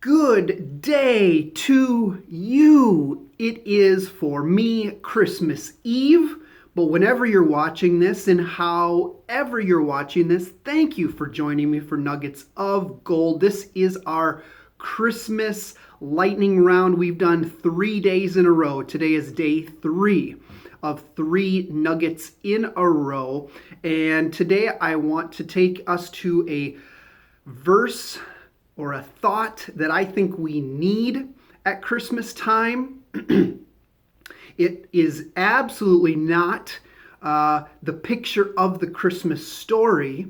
Good day to you. It is for me Christmas Eve, but whenever you're watching this and however you're watching this, thank you for joining me for Nuggets of Gold. This is our Christmas lightning round. We've done 3 days in a row. Today is day 3 of 3 nuggets in a row. And today I want to take us to a verse or a thought that I think we need at Christmas time. It is absolutely not the picture of the Christmas story,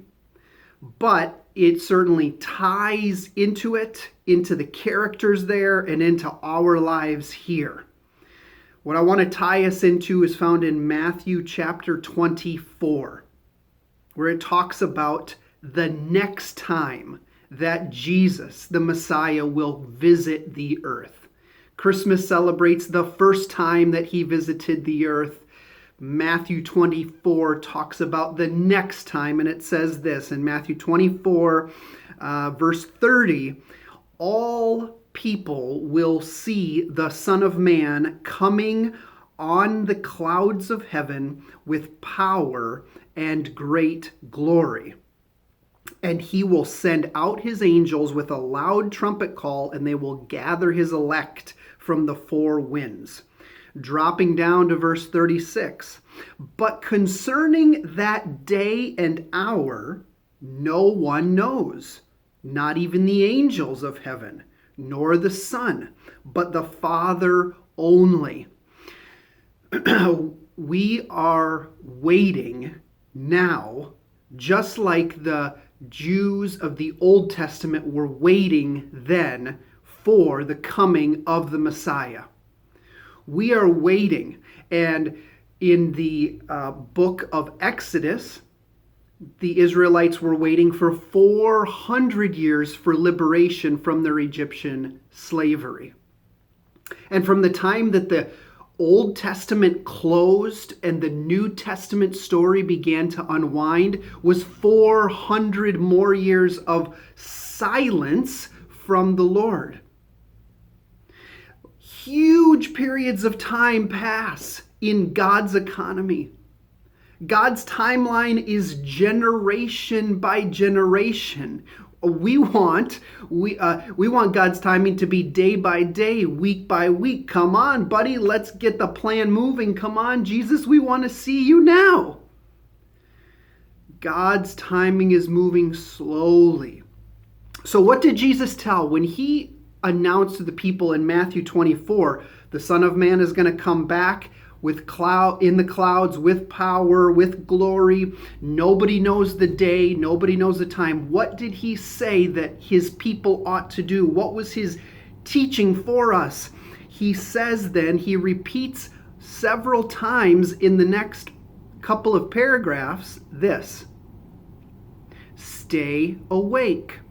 but it certainly ties into it, into the characters there, and into our lives here. What I want to tie us into is found in Matthew chapter 24, where it talks about the next time that Jesus, the Messiah, will visit the earth. Christmas celebrates the first time that he visited the earth. Matthew 24 talks about the next time, and it says this in Matthew 24, verse 30, all people will see the Son of Man coming on the clouds of heaven with power and great glory. And he will send out his angels with a loud trumpet call, and they will gather his elect from the 4 winds. Dropping down to verse 36. But concerning that day and hour, no one knows, not even the angels of heaven, nor the Son, but the Father only. We are waiting now, just like the Jews of the Old Testament were waiting then for the coming of the Messiah. We are waiting, and in the book of Exodus, the Israelites were waiting for 400 years for liberation from their Egyptian slavery. And from the time that the Old Testament closed and the New Testament story began to unwind was 400 more years of silence from the Lord. Huge periods of time pass in God's economy. God's timeline is generation by generation. We want God's timing to be day by day, week by week. Come on, buddy, let's get the plan moving. Come on, Jesus, we want to see you now. God's timing is moving slowly. So what did Jesus tell when he announced to the people in Matthew 24, the Son of Man is going to come back in the clouds, with power, with glory. Nobody knows the day. Nobody knows the time. What did he say that his people ought to do? What was his teaching for us? He says then, he repeats several times in the next couple of paragraphs this: stay awake,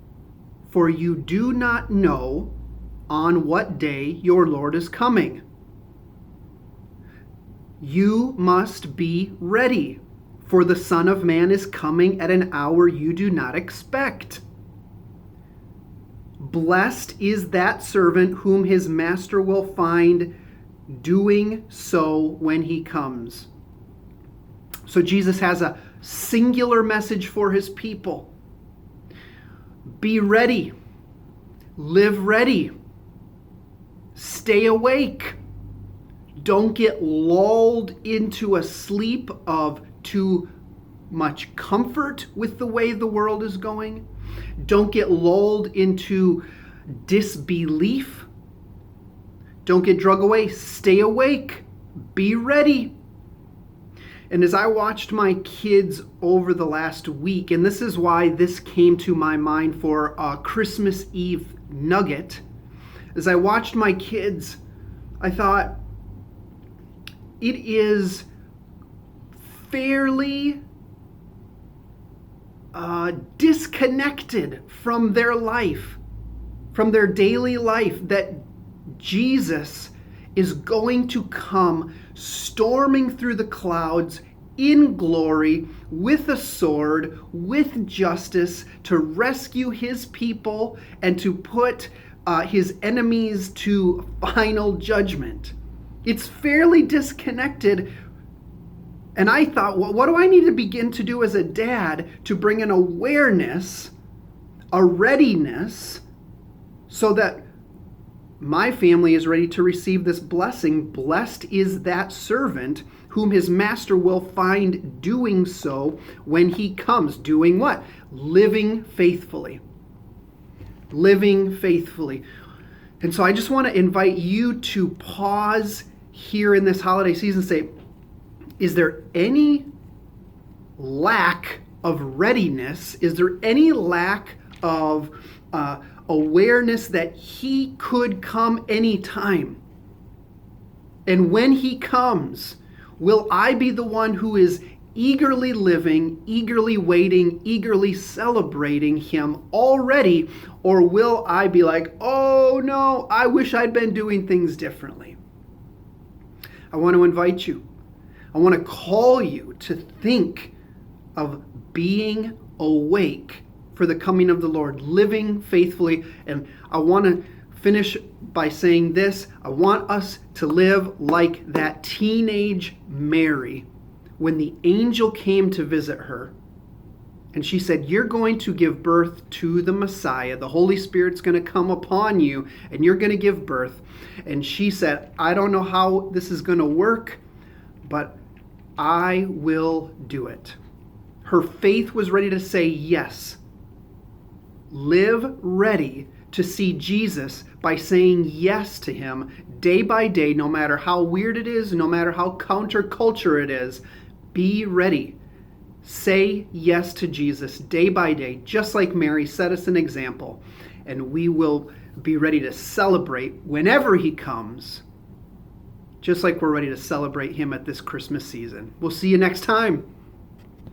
for you do not know on what day your Lord is coming. You must be ready, for the Son of Man is coming at an hour you do not expect. Blessed is that servant whom his master will find doing so when he comes. So Jesus has a singular message for his people. Be ready. Live ready. Stay awake. Don't get lulled into a sleep of too much comfort with the way the world is going. Don't get lulled into disbelief. Don't get drug away. Stay awake. Be ready. And as I watched my kids over the last week, and this is why this came to my mind for a Christmas Eve nugget, as I watched my kids, I thought, it is fairly disconnected from their life, from their daily life, that Jesus is going to come storming through the clouds in glory with a sword, with justice, to rescue his people and to put his enemies to final judgment. It's fairly disconnected. And I thought, well, what do I need to begin to do as a dad to bring an awareness, a readiness, so that my family is ready to receive this blessing? Blessed is that servant whom his master will find doing so when he comes. Doing what? Living faithfully. Living faithfully. And so I just want to invite you to pause here in this holiday season and say, is there any lack of readiness? Is there any lack of awareness that he could come anytime? And when he comes, will I be the one who is eagerly living, eagerly waiting, eagerly celebrating him already? Or will I be like, oh no, I wish I'd been doing things differently? I want to invite you. I want to call you to think of being awake for the coming of the Lord, living faithfully. And I want to finish by saying this. I want us to live like that teenage Mary when the angel came to visit her. And she said, you're going to give birth to the Messiah. The Holy Spirit's going to come upon you and you're going to give birth. And she said, I don't know how this is going to work, but I will do it. Her faith was ready to say yes. Live ready to see Jesus by saying yes to him day by day, no matter how weird it is, no matter how counterculture it is. Be ready. Say yes to Jesus day by day, just like Mary set us an example. And we will be ready to celebrate whenever he comes, just like we're ready to celebrate him at this Christmas season. We'll see you next time.